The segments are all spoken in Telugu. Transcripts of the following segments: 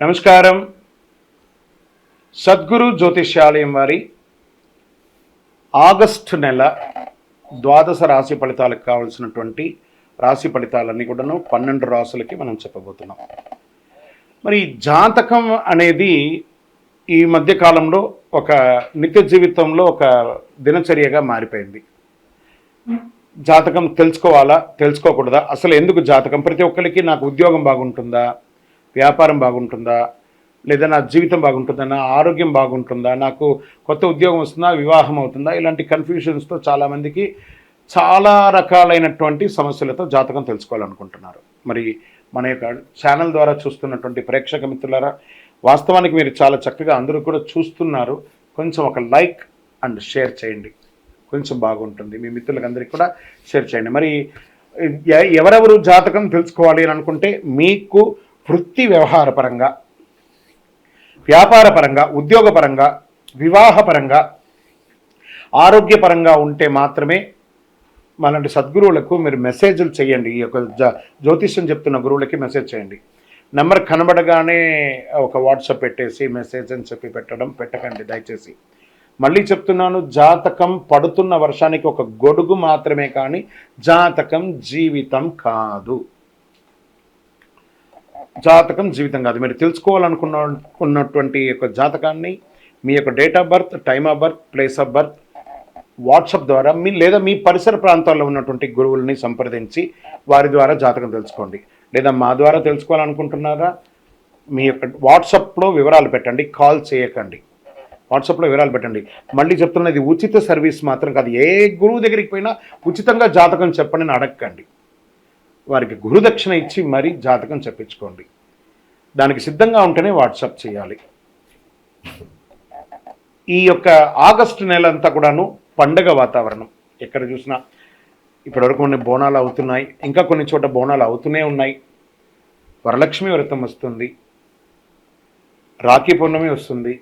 నమస్కారం. సద్గురు జ్యోతిష్యాలయం వారి ఆగస్టు నెల ద్వాదశ రాశి ఫలితాలకు కావాల్సినటువంటి రాశి ఫలితాలన్నీ కూడాను 12 రాశులకి మనం చెప్పబోతున్నాం. మరి జాతకం అనేది ఈ మధ్య కాలంలో ఒక నిత్య జీవితంలో ఒక దినచర్యగా మారిపోయింది. జాతకం తెలుసుకోవాలా, తెలుసుకోకూడదా, అసలు ఎందుకు జాతకం? ప్రతి ఒక్కరికి నాకు ఉద్యోగం బాగుంటుందా, వ్యాపారం బాగుంటుందా, లేదా నా జీవితం బాగుంటుందా, నా ఆరోగ్యం బాగుంటుందా, నాకు కొత్త ఉద్యోగం వస్తుందా, వివాహం అవుతుందా, ఇలాంటి కన్ఫ్యూషన్స్తో చాలామందికి చాలా రకాలైనటువంటి సమస్యలతో జాతకం తెలుసుకోవాలనుకుంటున్నారు. మరి మన యొక్క ఛానల్ ద్వారా చూస్తున్నటువంటి ప్రేక్షక మిత్రులారా, వాస్తవానికి మీరు చాలా చక్కగా అందరూ కూడా చూస్తున్నారు. కొంచెం ఒక లైక్ అండ్ షేర్ చేయండి, కొంచెం బాగుంటుంది. మీ మిత్రులకందరికీ కూడా షేర్ చేయండి. మరి ఎవరెవరు జాతకం తెలుసుకోవాలి అని అనుకుంటే, మీకు వృత్తి వ్యవహారపరంగా, వ్యాపారపరంగా, ఉద్యోగపరంగా, వివాహపరంగా, ఆరోగ్యపరంగా ఉంటే మాత్రమే మనలాంటి సద్గురువులకు మీరు మెసేజ్లు చేయండి. ఈ యొక్క జ్యోతిష్యం చెప్తున్న గురువులకి మెసేజ్ చేయండి. నెంబర్ కనబడగానే ఒక వాట్సాప్ పెట్టేసి మెసేజ్ అని చెప్పి పెట్టకండి దయచేసి. మళ్ళీ చెప్తున్నాను, జాతకం పడుతున్న వర్షానికి ఒక గొడుగు మాత్రమే, కానీ జాతకం జీవితం కాదు. జాతకం జీవితం కాదు. మీరు తెలుసుకోవాలనుకున్నటువంటి యొక్క జాతకాన్ని మీ యొక్క date of birth, time of birth, place of birth WhatsApp ద్వారా లేదా మీ పరిసర ప్రాంతాల్లో ఉన్నటువంటి గురువుల్ని సంప్రదించి వారి ద్వారా జాతకం తెలుసుకోండి. లేదా మా ద్వారా తెలుసుకోవాలనుకుంటున్నారా, మీ యొక్క వాట్సాప్లో వివరాలు పెట్టండి, కాల్ చేయకండి. వాట్సాప్లో వివరాలు పెట్టండి. మళ్ళీ చెప్తున్నది ఉచిత సర్వీస్ మాత్రం కాదు. ఏ గురువు దగ్గరికి పోయినా ఉచితంగా జాతకం చెప్పండి అని అడగండి. వారికి గురుదక్షిణ ఇచ్చి మరీ జాతకం చెప్పించుకోండి. దానికి సిద్ధంగా ఉంటేనే వాట్సాప్ చేయాలి. ఈ యొక్క ఆగస్టు నెల అంతా కూడాను పండగ వాతావరణం. ఎక్కడ చూసినా ఇప్పటివరకు కొన్ని బోనాలు అవుతున్నాయి, ఇంకా కొన్ని చోట బోనాలు అవుతూనే ఉన్నాయి. వరలక్ష్మి వ్రతం వస్తుంది, రాఖీ పౌర్ణమి వస్తుంది,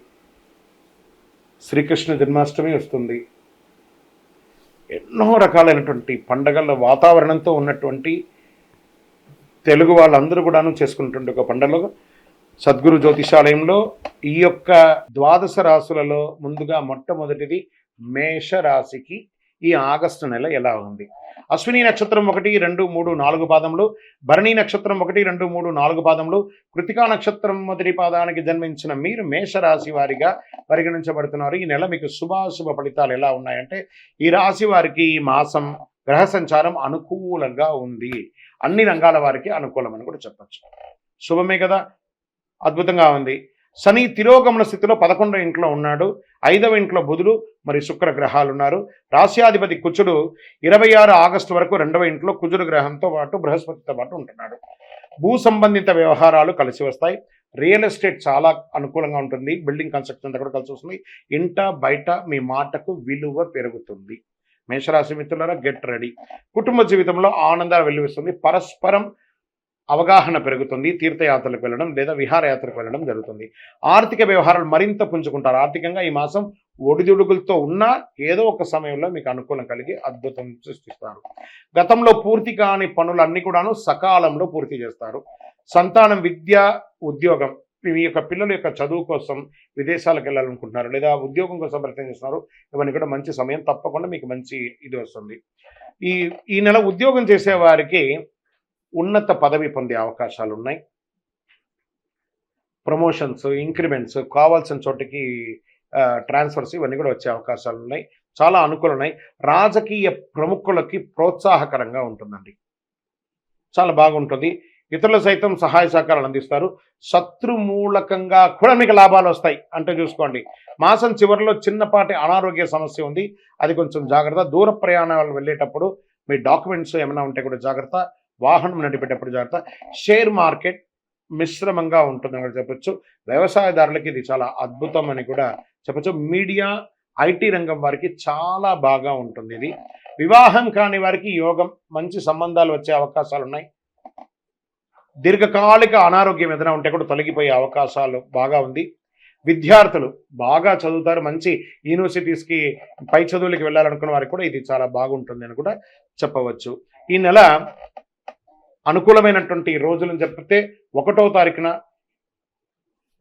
శ్రీకృష్ణ జన్మాష్టమి వస్తుంది. ఎన్నో రకాలైనటువంటి పండగల వాతావరణంతో ఉన్నటువంటి తెలుగు వాళ్ళందరూ కూడాను చేసుకున్నటువంటి ఒక పండుగలో సద్గురు జ్యోతిషాలయంలో ఈ యొక్క ద్వాదశ రాశులలో ముందుగా మొట్టమొదటిది మేషరాశికి ఈ ఆగస్టు నెల ఎలా ఉంది. అశ్విని నక్షత్రం 1, 2, 3, 4 పాదములు, భరణి నక్షత్రం 1, 2, 3, 4 పాదములు, కృతికా నక్షత్రం మొదటి పాదానికి జన్మించిన మీరు మేషరాశి వారిగా పరిగణించబడుతున్నారు. ఈ నెల మీకు శుభాశుభ ఫలితాలు ఎలా ఉన్నాయంటే, ఈ రాశి వారికి ఈ మాసం గ్రహ సంచారం అనుకూలంగా ఉంది. అన్ని రంగాల వారికి అనుకూలమని కూడా చెప్పచ్చు. శుభమే కదా, అద్భుతంగా ఉంది. శని తిరోగమన స్థితిలో 11వ ఇంట్లో ఉన్నాడు. 5వ ఇంట్లో బుధుడు మరి శుక్ర గ్రహాలు ఉన్నారు. రాశ్యాధిపతి కుజుడు 26 ఆగస్టు వరకు 2వ ఇంట్లో కుజుడు గ్రహంతో పాటు బృహస్పతితో పాటు ఉంటున్నాడు. భూ సంబంధిత వ్యవహారాలు కలిసి వస్తాయి. రియల్ ఎస్టేట్ చాలా అనుకూలంగా ఉంటుంది. బిల్డింగ్ కన్స్ట్రక్షన్ అంతా కూడా కలిసి వస్తుంది. ఇంట బయట మీ మాటకు విలువ పెరుగుతుంది. మేషరాశి మిత్రులారా, గెట్ రెడీ. కుటుంబ జీవితంలో ఆనందాలు వెల్లువిస్తుంది. పరస్పరం అవగాహన పెరుగుతుంది. తీర్థయాత్రలకు వెళ్ళడం లేదా విహారయాత్రకు వెళ్ళడం జరుగుతుంది. ఆర్థిక వ్యవహారాలు మరింత పుంజుకుంటారు. ఆర్థికంగా ఈ మాసం ఒడిదుడుగులతో ఉన్నా ఏదో ఒక సమయంలో మీకు అనుకూలం కలిగి అద్భుతం సృష్టిస్తారు. గతంలో పూర్తి కాని పనులన్నీ కూడాను సకాలంలో పూర్తి చేస్తారు. సంతానం, విద్య, ఉద్యోగం, మీ యొక్క పిల్లల యొక్క చదువు కోసం విదేశాలకు వెళ్ళాలనుకుంటున్నారు లేదా ఉద్యోగం కోసం ప్రయత్నం చేస్తున్నారు, ఇవన్నీ కూడా మంచి సమయం. తప్పకుండా మీకు మంచి ఇది వస్తుంది. ఈ నెల ఉద్యోగం చేసే వారికి ఉన్నత పదవి పొందే అవకాశాలు ఉన్నాయి. ప్రమోషన్స్, ఇంక్రిమెంట్స్, కావాల్సిన చోటికి ట్రాన్స్ఫర్స్ ఇవన్నీ కూడా వచ్చే అవకాశాలు ఉన్నాయి. చాలా అనుకూలం ఉన్నాయి. రాజకీయ ప్రముఖులకి ప్రోత్సాహకరంగా ఉంటుందండి, చాలా బాగుంటుంది. ఇతరులు సైతం సహాయ సహకారాలు అందిస్తారు. శత్రుమూలకంగా కూడా మీకు లాభాలు వస్తాయి. అంటే చూసుకోండి, మాసం చివరిలో చిన్నపాటి అనారోగ్య సమస్య ఉంది, అది కొంచెం జాగ్రత్త. దూర ప్రయాణాలు వెళ్ళేటప్పుడు మీ డాక్యుమెంట్స్ ఏమైనా ఉంటే కూడా జాగ్రత్త. వాహనం నడిపేటప్పుడు జాగ్రత్త. షేర్ మార్కెట్ మిశ్రమంగా ఉంటుందని కూడా చెప్పచ్చు. వ్యవసాయదారులకి ఇది చాలా అద్భుతం అని కూడా చెప్పచ్చు. మీడియా, ఐటీ రంగం వారికి చాలా బాగా ఉంటుంది ఇది. వివాహం కాని వారికి యోగం, మంచి సంబంధాలు వచ్చే అవకాశాలు ఉన్నాయి. దీర్ఘకాలిక అనారోగ్యం ఏదైనా ఉంటే కూడా తొలగిపోయే అవకాశాలు బాగా ఉంది. విద్యార్థులు బాగా చదువుతారు. మంచి యూనివర్సిటీస్కి పై చదువులకి వెళ్ళాలనుకున్న వారికి కూడా ఇది చాలా బాగుంటుంది అని కూడా చెప్పవచ్చు. ఈ నెల అనుకూలమైనటువంటి రోజులను చెప్తే 1వ తారీఖున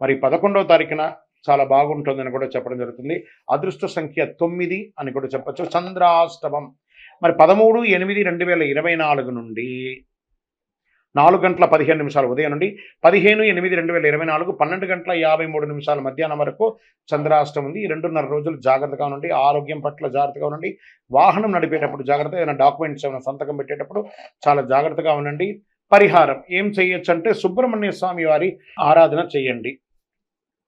మరి 11వ తారీఖున చాలా బాగుంటుందని కూడా చెప్పడం జరుగుతుంది. అదృష్ట సంఖ్య 9 అని కూడా చెప్పచ్చు. చంద్రాష్టమం మరి 13/8/2024 నుండి 4:15 ఉదయం నుండి 15/8/2024 12:53 మధ్యాహ్నం వరకు చంద్రాష్టమం ఉంది. ఈ 2.5 రోజులు జాగ్రత్తగా ఉండండి. ఆరోగ్యం పట్ల జాగ్రత్తగా ఉండండి. వాహనం నడిపేటప్పుడు జాగ్రత్త, ఏదైనా డాక్యుమెంట్స్ ఏమైనా సంతకం పెట్టేటప్పుడు చాలా జాగ్రత్తగా ఉండండి. పరిహారం ఏం చేయొచ్చు అంటే సుబ్రహ్మణ్య స్వామి వారి ఆరాధన చేయండి.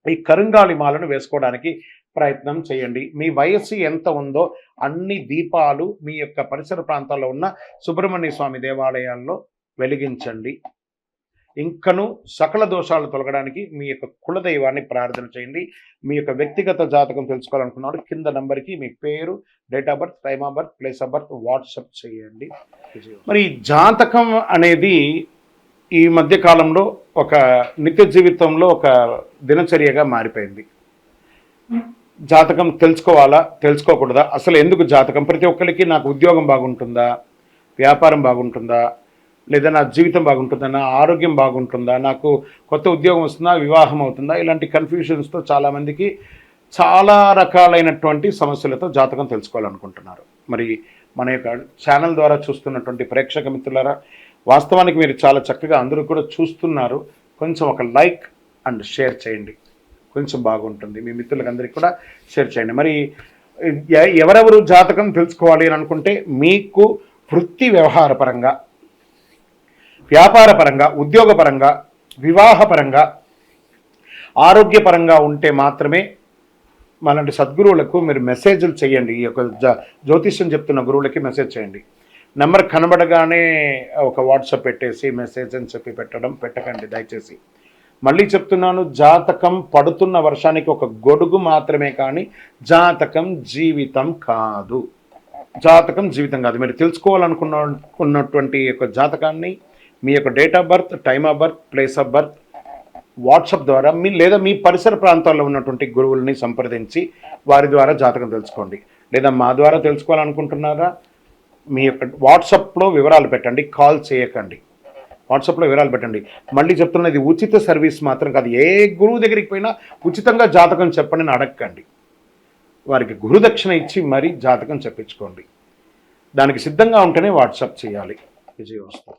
ఈ కరుంగాలి మాలను వేసుకోవడానికి ప్రయత్నం చేయండి. మీ వయస్సు ఎంత ఉందో అన్ని దీపాలు మీ యొక్క పరిసర ప్రాంతాల్లో ఉన్న సుబ్రహ్మణ్య స్వామి దేవాలయాల్లో వెలిగించండి. ఇంకను సకల దోషాలు తొలగడానికి మీ యొక్క కులదైవాన్ని ప్రార్థన చేయండి. మీ యొక్క వ్యక్తిగత జాతకం తెలుసుకోవాలనుకున్నాడు కింద నంబర్కి మీ పేరు, date of birth, time of birth, place of birth WhatsApp చేయండి. మరి జాతకం అనేది ఈ మధ్య కాలంలో ఒక నిత్య జీవితంలో ఒక దినచర్యగా మారిపోయింది. జాతకం తెలుసుకోవాలా, తెలుసుకోకూడదా, అసలు ఎందుకు జాతకం? ప్రతి ఒక్కరికి నాకు ఉద్యోగం బాగుంటుందా, వ్యాపారం బాగుంటుందా, లేదా నా జీవితం బాగుంటుందా, నా ఆరోగ్యం బాగుంటుందా, నాకు కొత్త ఉద్యోగం వస్తుందా, వివాహం అవుతుందా, ఇలాంటి కన్ఫ్యూషన్స్తో చాలామందికి చాలా రకాలైనటువంటి సమస్యలతో జాతకం తెలుసుకోవాలనుకుంటున్నారు. మరి మన యొక్క ఛానల్ ద్వారా చూస్తున్నటువంటి ప్రేక్షక మిత్రులారా, వాస్తవానికి మీరు చాలా చక్కగా అందరూ కూడా చూస్తున్నారు. కొంచెం ఒక లైక్ అండ్ షేర్ చేయండి, కొంచెం బాగుంటుంది. మీ మిత్రులకు అందరికీ కూడా షేర్ చేయండి. మరి ఎవరెవరు జాతకం తెలుసుకోవాలి అని అనుకుంటే, మీకు వృత్తి వ్యవహారపరంగా, వ్యాపారపరంగా, ఉద్యోగపరంగా, వివాహపరంగా, ఆరోగ్యపరంగా ఉంటే మాత్రమే మనలాంటి సద్గురువులకు మీరు మెసేజ్లు చేయండి. ఈ యొక్క జ్యోతిష్యం చెప్తున్న గురువులకి మెసేజ్ చేయండి. నెంబర్ కనబడగానే ఒక వాట్సాప్ పెట్టేసి మెసేజ్ అని చెప్పి పెట్టకండి దయచేసి. మళ్ళీ చెప్తున్నాను, జాతకం పడుతున్న వర్షానికి ఒక గొడుగు మాత్రమే, కానీ జాతకం జీవితం కాదు. జాతకం జీవితం కాదు. మీరు తెలుసుకోవాలనుకున్నటువంటి యొక్క జాతకాన్ని మీ యొక్క date of birth, time of birth, place of birth WhatsApp ద్వారా లేదా మీ పరిసర ప్రాంతాల్లో ఉన్నటువంటి గురువుల్ని సంప్రదించి వారి ద్వారా జాతకం తెలుసుకోండి. లేదా మా ద్వారా తెలుసుకోవాలనుకుంటున్నారా, మీ యొక్క వాట్సాప్లో వివరాలు పెట్టండి, కాల్ చేయకండి. వాట్సాప్లో వివరాలు పెట్టండి. మళ్ళీ చెప్తున్నది ఉచిత సర్వీస్ మాత్రం కాదు. ఏ గురువు దగ్గరికి పోయినా ఉచితంగా జాతకం చెప్పండి అని అడగండి. వారికి గురుదక్షిణ ఇచ్చి మరీ జాతకం చెప్పించుకోండి. దానికి సిద్ధంగా ఉంటేనే వాట్సాప్ చేయాలి. విజయవస్తు.